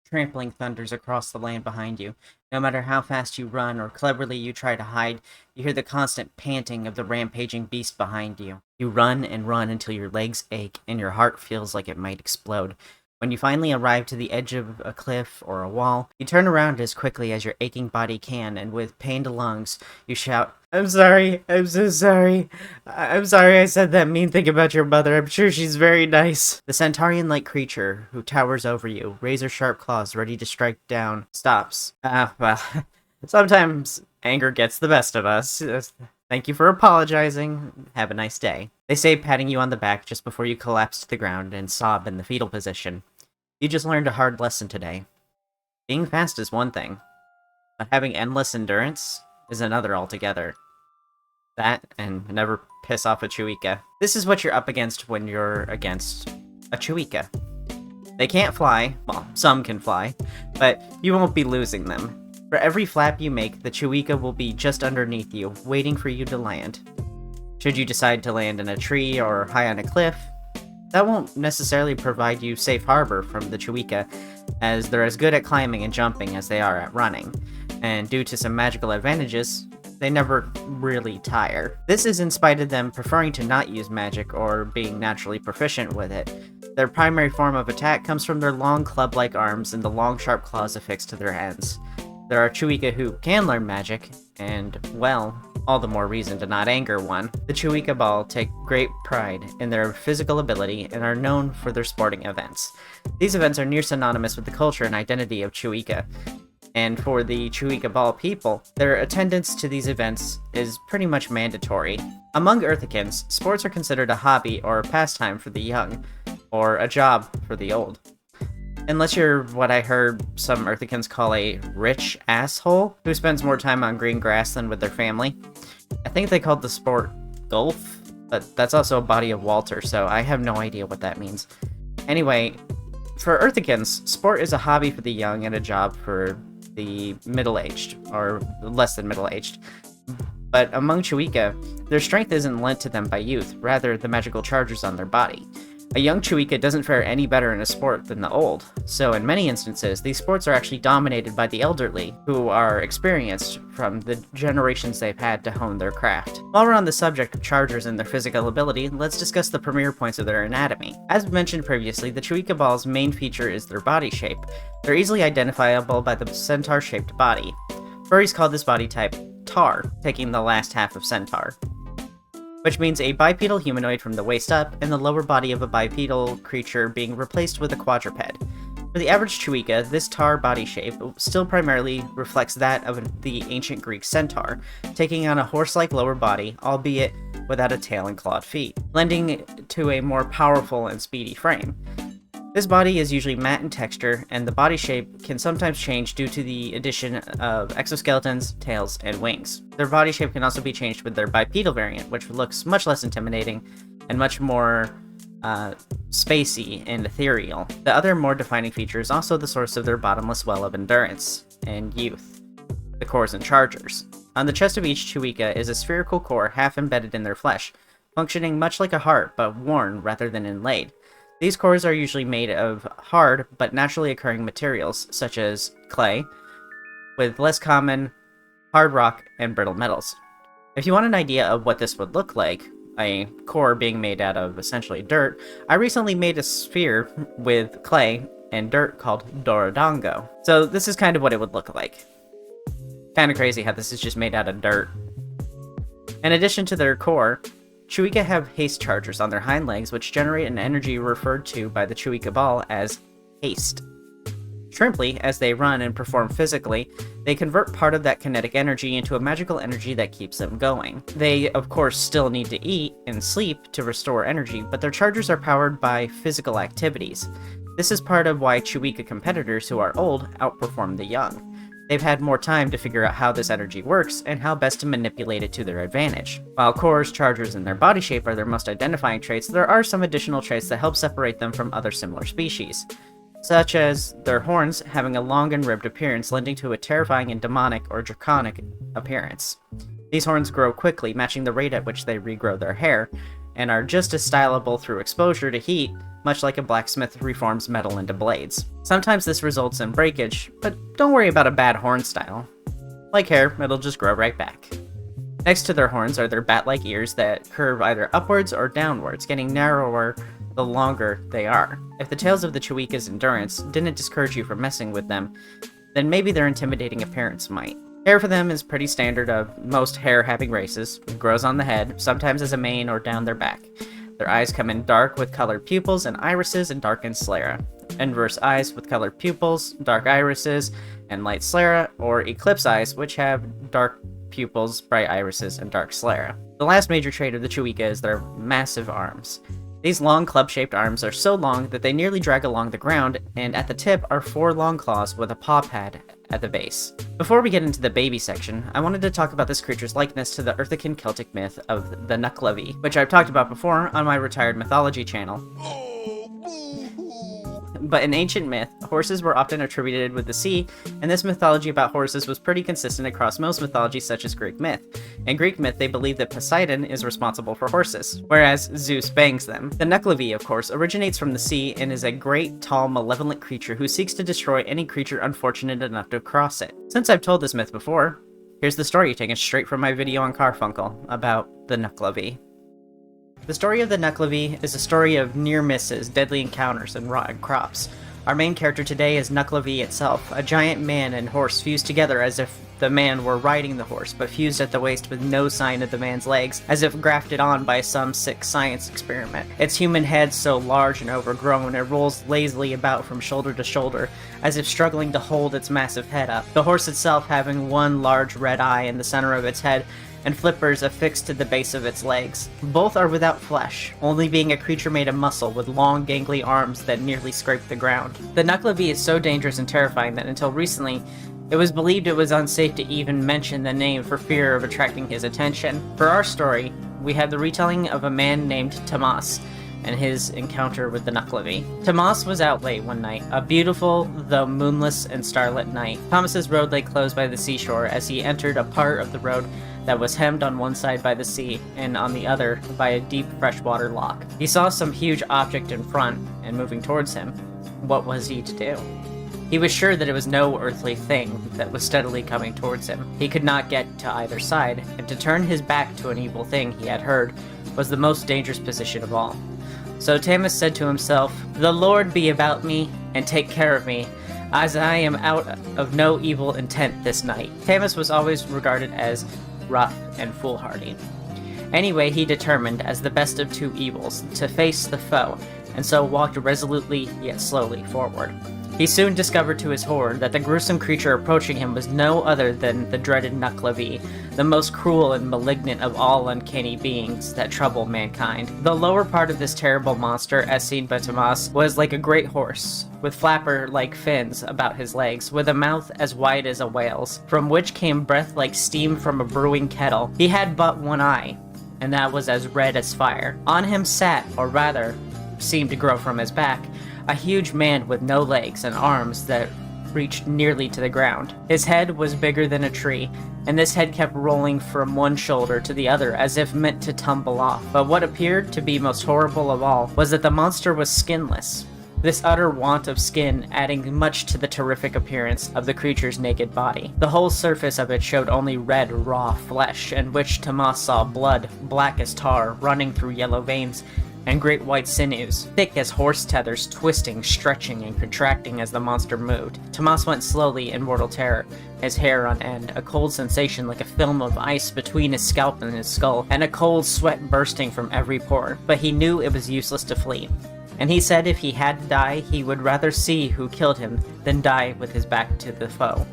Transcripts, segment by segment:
Trampling thunders across the land behind you. No matter how fast you run or cleverly you try to hide, you hear the constant panting of the rampaging beast behind you. You run and run until your legs ache and your heart feels like it might explode. When you finally arrive to the edge of a cliff or a wall, you turn around as quickly as your aching body can, and with pained lungs, you shout, "I'm sorry, I'm so sorry. I'm sorry I said that mean thing about your mother. I'm sure she's very nice." The centaurian-like creature who towers over you, razor-sharp claws ready to strike down, stops. Well, sometimes anger gets the best of us. Thank you for apologizing. Have a nice day. They say, patting you on the back just before you collapse to the ground and sob in the fetal position. You just learned a hard lesson today. Being fast is one thing, but having endless endurance is another altogether. That, and never piss off a Chuikha. This is what you're up against when you're against a Chuikha. They can't fly, well, some can fly, but you won't be losing them. For every flap you make, the Chuikha will be just underneath you, waiting for you to land. Should you decide to land in a tree or high on a cliff, that won't necessarily provide you safe harbor from the Chuikha, as they're as good at climbing and jumping as they are at running, and due to some magical advantages, they never really tire. This is in spite of them preferring to not use magic or being naturally proficient with it. Their primary form of attack comes from their long club-like arms and the long sharp claws affixed to their ends. There are Chuikha who can learn magic, and, well, all the more reason to not anger one. The Chuikha Ball take great pride in their physical ability and are known for their sporting events. These events are near synonymous with the culture and identity of Chuikha, and for the Chuikha Ball people, their attendance to these events is pretty much mandatory. Among Earthicans, sports are considered a hobby or a pastime for the young, or a job for the old. Unless you're what I heard some Earthicans call a rich asshole, who spends more time on green grass than with their family. I think they called the sport golf, but that's also a body of water, so I have no idea what that means. Anyway, for Earthicans, sport is a hobby for the young and a job for the middle-aged, or less than middle-aged. But among Chuikha, their strength isn't lent to them by youth, rather the magical charges on their body. A young Chuikha doesn't fare any better in a sport than the old, so in many instances, these sports are actually dominated by the elderly, who are experienced from the generations they've had to hone their craft. While we're on the subject of chargers and their physical ability, let's discuss the premier points of their anatomy. As mentioned previously, the Chuikha Ball's main feature is their body shape. They're easily identifiable by the centaur-shaped body. Furries call this body type Tar, taking the last half of centaur, which means a bipedal humanoid from the waist up, and the lower body of a bipedal creature being replaced with a quadruped. For the average Chuikha, this tar body shape still primarily reflects that of the ancient Greek centaur, taking on a horse-like lower body, albeit without a tail and clawed feet, lending to a more powerful and speedy frame. This body is usually matte in texture, and the body shape can sometimes change due to the addition of exoskeletons, tails, and wings. Their body shape can also be changed with their bipedal variant, which looks much less intimidating and much more spacey and ethereal. The other more defining feature is also the source of their bottomless well of endurance and youth, the cores and chargers. On the chest of each Chuikha is a spherical core half embedded in their flesh, functioning much like a heart but worn rather than inlaid. These cores are usually made of hard but naturally occurring materials, such as clay, with less common hard rock and brittle metals. If you want an idea of what this would look like, a core being made out of essentially dirt, I recently made a sphere with clay and dirt called Dorodongo. So this is kind of what it would look like. Kind of crazy how this is just made out of dirt. In addition to their core, Chuikha have haste chargers on their hind legs, which generate an energy referred to by the Chuikha Ball as haste. Shrimply, as they run and perform physically, they convert part of that kinetic energy into a magical energy that keeps them going. They, of course, still need to eat and sleep to restore energy, but their chargers are powered by physical activities. This is part of why Chuikha competitors who are old outperform the young. They've had more time to figure out how this energy works and how best to manipulate it to their advantage. While cores, chargers, and their body shape are their most identifying traits, there are some additional traits that help separate them from other similar species, such as their horns having a long and ribbed appearance, lending to a terrifying and demonic or draconic appearance. These horns grow quickly, matching the rate at which they regrow their hair, and are just as stylable through exposure to heat, much like a blacksmith reforms metal into blades. Sometimes this results in breakage, but don't worry about a bad horn style. Like hair, it'll just grow right back. Next to their horns are their bat-like ears that curve either upwards or downwards, getting narrower the longer they are. If the tales of the Chuikha's endurance didn't discourage you from messing with them, then maybe their intimidating appearance might. Hair for them is pretty standard of most hair-having races. It grows on the head, sometimes as a mane or down their back. Their eyes come in dark with colored pupils and irises and darkened sclera. Inverse eyes with colored pupils, dark irises, and light sclera, or eclipse eyes, which have dark pupils, bright irises, and dark sclera. The last major trait of the Chuikha is their massive arms. These long club-shaped arms are so long that they nearly drag along the ground, and at the tip are 4 long claws with a paw pad at the base. Before we get into the baby section, I wanted to talk about this creature's likeness to the Earthican Celtic myth of the Nuckelavee, which I've talked about before on my Retired Mythology channel. But in ancient myth, horses were often attributed with the sea, and this mythology about horses was pretty consistent across most mythologies such as Greek myth. In Greek myth, they believe that Poseidon is responsible for horses, whereas Zeus bangs them. The Nuckelavee, of course, originates from the sea and is a great, tall, malevolent creature who seeks to destroy any creature unfortunate enough to cross it. Since I've told this myth before, here's the story taken straight from my video on Carfunkel about the Nuckelavee. The story of the Nuckelavee is a story of near misses, deadly encounters, and rotten crops. Our main character today is Nuckelavee itself, a giant man and horse fused together as if the man were riding the horse, but fused at the waist with no sign of the man's legs, as if grafted on by some sick science experiment. Its human head so large and overgrown, it rolls lazily about from shoulder to shoulder, as if struggling to hold its massive head up. The horse itself having one large red eye in the center of its head, and flippers affixed to the base of its legs. Both are without flesh, only being a creature made of muscle with long, gangly arms that nearly scrape the ground. The Nuckelavee is so dangerous and terrifying that until recently, it was believed it was unsafe to even mention the name for fear of attracting his attention. For our story, we have the retelling of a man named Tomas and his encounter with the Nuckelavee. Tomas was out late one night, a beautiful, though moonless and starlit night. Tomas's road lay close by the seashore as he entered a part of the road that was hemmed on one side by the sea, and on the other by a deep freshwater loch. He saw some huge object in front, and moving towards him. What was he to do? He was sure that it was no earthly thing that was steadily coming towards him. He could not get to either side, and to turn his back to an evil thing he had heard was the most dangerous position of all. So Tamas said to himself, "The Lord be about me, and take care of me, as I am out of no evil intent this night." Tamas was always regarded as rough and foolhardy. Anyway, he determined, as the best of two evils, to face the foe, and so walked resolutely yet slowly forward. He soon discovered to his horror that the gruesome creature approaching him was no other than the dreaded Nuckelavee, the most cruel and malignant of all uncanny beings that trouble mankind. The lower part of this terrible monster, as seen by Tomas, was like a great horse, with flapper-like fins about his legs, with a mouth as wide as a whale's, from which came breath like steam from a brewing kettle. He had but one eye, and that was as red as fire. On him sat, or rather, seemed to grow from his back, a huge man with no legs and arms that reached nearly to the ground. His head was bigger than a tree, and this head kept rolling from one shoulder to the other as if meant to tumble off. But what appeared to be most horrible of all was that the monster was skinless. This utter want of skin adding much to the terrific appearance of the creature's naked body. The whole surface of it showed only red, raw flesh, in which Tomas saw blood, black as tar, running through yellow veins, and great white sinews, thick as horse tethers, twisting, stretching, and contracting as the monster moved. Tomas went slowly in mortal terror, his hair on end, a cold sensation like a film of ice between his scalp and his skull, and a cold sweat bursting from every pore. But he knew it was useless to flee, and he said if he had to die, he would rather see who killed him than die with his back to the foe.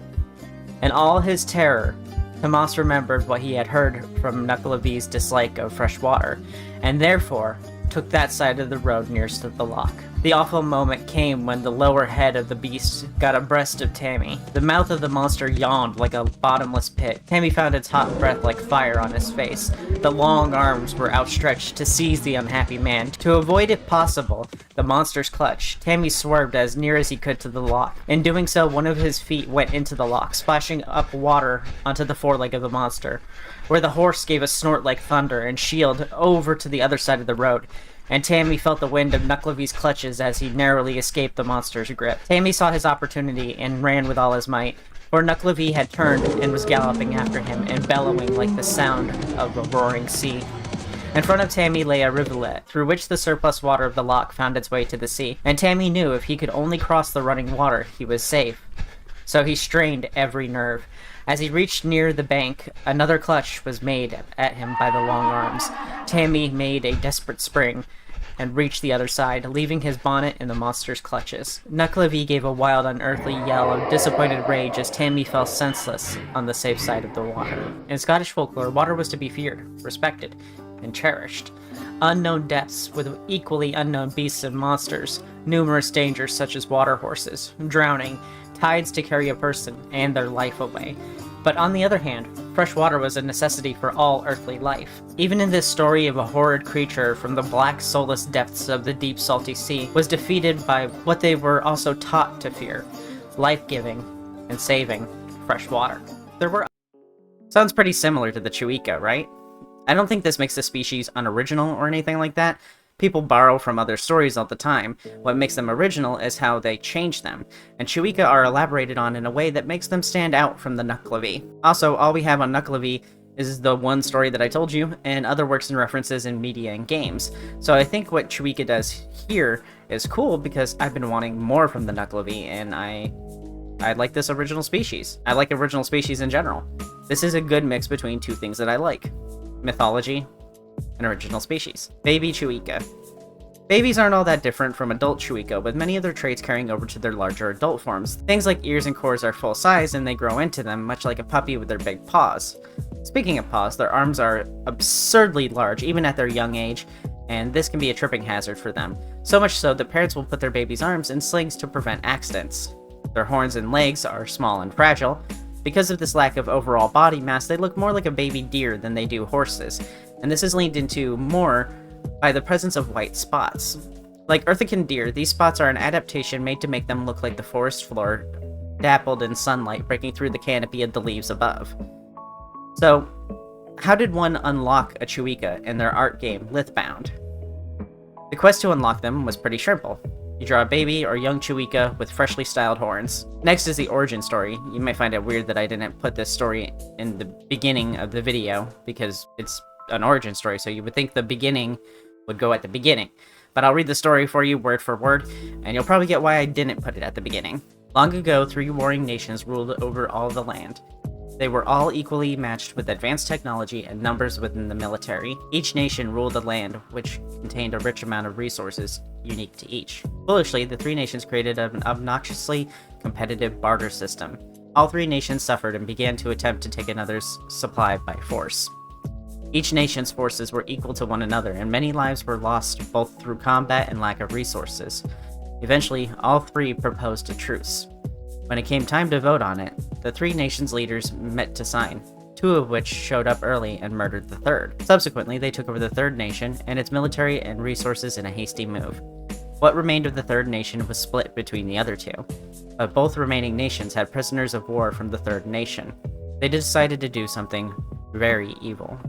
In all his terror, Tomas remembered what he had heard from Nuckelavee's dislike of fresh water, and therefore took that side of the road nearest to the loch. The awful moment came when the lower head of the beast got abreast of Tammy. The mouth of the monster yawned like a bottomless pit. Tammy found its hot breath like fire on his face. The long arms were outstretched to seize the unhappy man. To avoid, if possible, the monster's clutch, Tammy swerved as near as he could to the lock. In doing so, one of his feet went into the lock, splashing up water onto the foreleg of the monster, where the horse gave a snort like thunder and sheeled over to the other side of the road, and Tammy felt the wind of Nuckelavie's clutches as he narrowly escaped the monster's grip. Tammy saw his opportunity and ran with all his might, for Nuckelavee had turned and was galloping after him and bellowing like the sound of a roaring sea. In front of Tammy lay a rivulet, through which the surplus water of the lock found its way to the sea, and Tammy knew if he could only cross the running water, he was safe. So he strained every nerve. As he reached near the bank, another clutch was made at him by the long arms. Tammy made a desperate spring and reached the other side, leaving his bonnet in the monster's clutches. Nuckelavee gave a wild, unearthly yell of disappointed rage as Tammy fell senseless on the safe side of the water. In Scottish folklore, water was to be feared, respected, and cherished. Unknown depths with equally unknown beasts and monsters, numerous dangers such as water horses, drowning, tides to carry a person and their life away. But on the other hand, fresh water was a necessity for all earthly life. Even in this story of a horrid creature from the black, soulless depths of the deep, salty sea was defeated by what they were also taught to fear: life-giving and saving fresh water. Sounds pretty similar to the Chuikha, right? I don't think this makes the species unoriginal or anything like that. People borrow from other stories all the time. What makes them original is how they change them, and Chuikha are elaborated on in a way that makes them stand out from the Nuckelavee. Also, all we have on Nuckelavee is the one story that I told you, and other works and references in media and games. So I think what Chuikha does here is cool because I've been wanting more from the Nuckelavee, and I like this original species. I like original species in general. This is a good mix between two things that I like: mythology and original species. Baby Chuikha. Babies aren't all that different from adult Chuikha, with many of their traits carrying over to their larger adult forms. Things like ears and cores are full size and they grow into them, much like a puppy with their big paws. Speaking of paws, their arms are absurdly large, even at their young age, and this can be a tripping hazard for them. So much so that parents will put their baby's arms in slings to prevent accidents. Their horns and legs are small and fragile. Because of this lack of overall body mass, they look more like a baby deer than they do horses, and this is leaned into more by the presence of white spots. Like Earthican deer, these spots are an adaptation made to make them look like the forest floor, dappled in sunlight breaking through the canopy of the leaves above. So, how did one unlock a Chuikha in their art game, Lithbound? The quest to unlock them was pretty simple. You draw a baby or young Chuikha with freshly styled horns. Next is the origin story. You may find it weird that I didn't put this story in the beginning of the video, because it's an origin story, so you would think the beginning would go at the beginning. But I'll read the story for you word for word, and you'll probably get why I didn't put it at the beginning. Long ago, 3 warring nations ruled over all the land. They were all equally matched with advanced technology and numbers within the military. Each nation ruled a land which contained a rich amount of resources unique to each. Foolishly, the 3 nations created an obnoxiously competitive barter system. All 3 nations suffered and began to attempt to take another's supply by force. Each nation's forces were equal to one another, and many lives were lost both through combat and lack of resources. Eventually, all 3 proposed a truce. When it came time to vote on it, the 3 nations' leaders met to sign, 2 of which showed up early and murdered the 3rd. Subsequently, they took over the 3rd nation and its military and resources in a hasty move. What remained of the 3rd nation was split between the other 2, but both remaining nations had prisoners of war from the 3rd nation. They decided to do something very evil.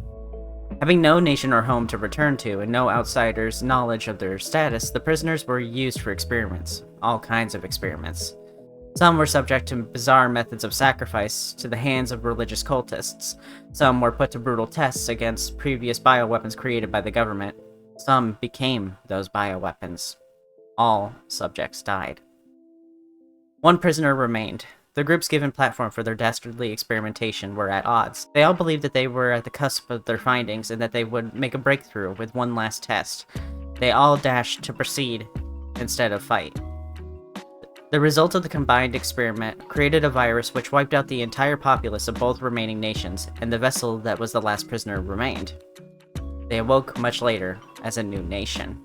Having no nation or home to return to and no outsiders' knowledge of their status, the prisoners were used for experiments, all kinds of experiments. Some were subject to bizarre methods of sacrifice to the hands of religious cultists. Some were put to brutal tests against previous bioweapons created by the government. Some became those bioweapons. All subjects died. 1 prisoner remained. The group's given platform for their dastardly experimentation were at odds. They all believed that they were at the cusp of their findings and that they would make a breakthrough with one last test. They all dashed to proceed instead of fight. The result of the combined experiment created a virus which wiped out the entire populace of both remaining nations, and the vessel that was the last prisoner remained. They awoke much later as a new nation.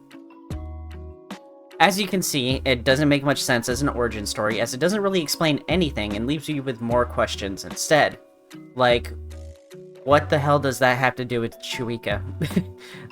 As you can see, it doesn't make much sense as an origin story, as it doesn't really explain anything and leaves you with more questions instead. Like, what the hell does that have to do with Chuikha?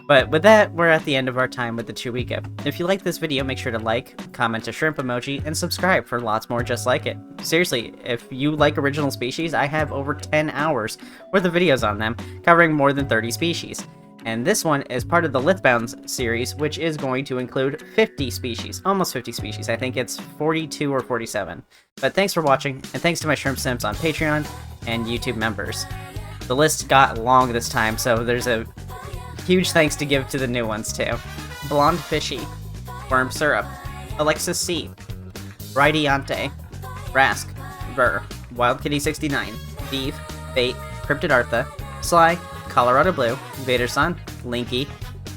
But with that, we're at the end of our time with the Chuikha. If you like this video, make sure to like, comment a shrimp emoji, and subscribe for lots more just like it. Seriously, if you like original species, I have over 10 hours worth of videos on them, covering more than 30 species. And this one is part of the Lithbound series, which is going to include 50 species. Almost 50 species. I think it's 42 or 47. But thanks for watching, and thanks to my Shrimp Simps on Patreon and YouTube members. The list got long this time, so there's a huge thanks to give to the new ones too. Blonde Fishy, Worm Syrup, Alexis C, Radiante, Rask, Ver, Wild Kitty 69, Deeve, Bait, Cryptid Artha, Sly, Colorado Blue, Vaderson, Linky,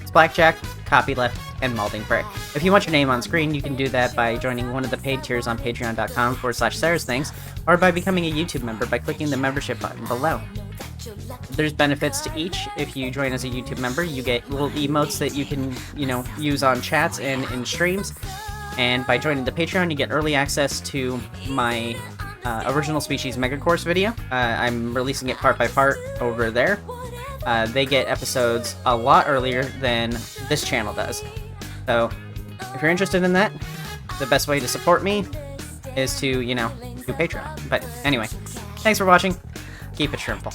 Splackjack, Copyleft, and Malding Brick. If you want your name on screen, you can do that by joining one of the paid tiers on patreon.com/Sera's Things, or by becoming a YouTube member by clicking the membership button below. There's benefits to each. If you join as a YouTube member, you get little emotes that you can, use on chats and in streams. And by joining the Patreon, you get early access to my original species mega course video. I'm releasing it part by part over there. They get episodes a lot earlier than this channel does. So if you're interested in that, the best way to support me is to, do Patreon. But anyway, thanks for watching. Keep it shrimpful.